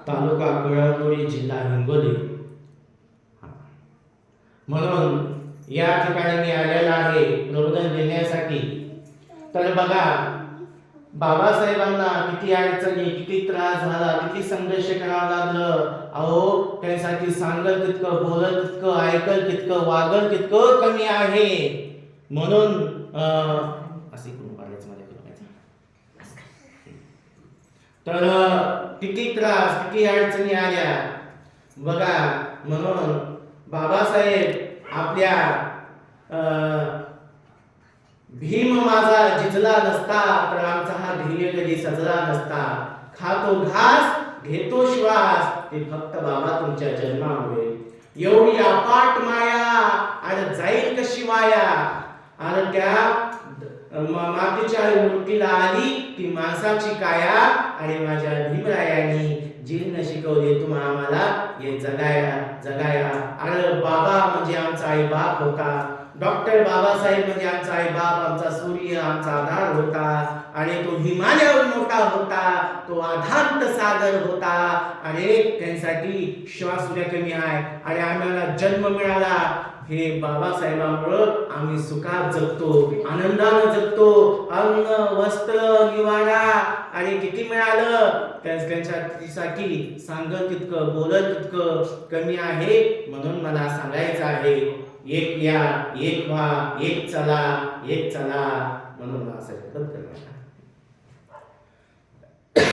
तालुका कळमनुरी, जिल्हा हिंगोली. म्हणून या ठिकाणी मी आलेला आहे प्रबोधन देण्यासाठी. तर बघा, बाबासाहेबांना किती अडचणी, किती त्रास झाला, किती संघर्ष करावा लागलं. अहो, त्यासाठी सांगल तितकं, बोलत तितकं, ऐकल तितकं, वागल तितकं कमी आहे. म्हणून असे करून पाडायचं माझ्या करायचं. तर किती त्रास, किती अडचणी आल्या बघा. म्हणून बाबासाहेब आपल्या भीम माझा जिजला नसता, तर आमचा हा ध्येय कधी सजला नसता. खातो घास, घेतो श्वास, ते फक्त बाबा तुमच्या जन्मामुळे. एवढी अपाट माया आणि जाईल कशी वाया. आणि त्या मातीच्या मूर्तीला आली ती माणसाची काया. आणि माझ्या भीमरायांनी जीर्ण शिकवले तुम्हा आम्हाला हे जगाया जगाया. आणि बाबा म्हणजे आमचा आई बाप होता. डॉक्टर बाबासाहेब म्हणजे आमचा आई बाप, आमचा सूर्य, आमचा आधार होता. आणि तो हिमालयावर मोठा होता, तो अधांत सागर होता. आणि त्यांसाठी श्वास सुद्धा कमी आहे. आणि आम्हाला जन्म मिळाला हे बाबासाहेबांमुळं आम्ही सुखात जगतो, आनंदानं जगतो. अन्न, वस्त्र, निवारा आणि किती मिळालं त्यांच्यासाठी सांगत तितकं, बोलत तितकं कमी आहे. म्हणून मला सांगायचं आहे, एक या, एक व्हा, एक चला, एक चला. म्हणून मला असं करत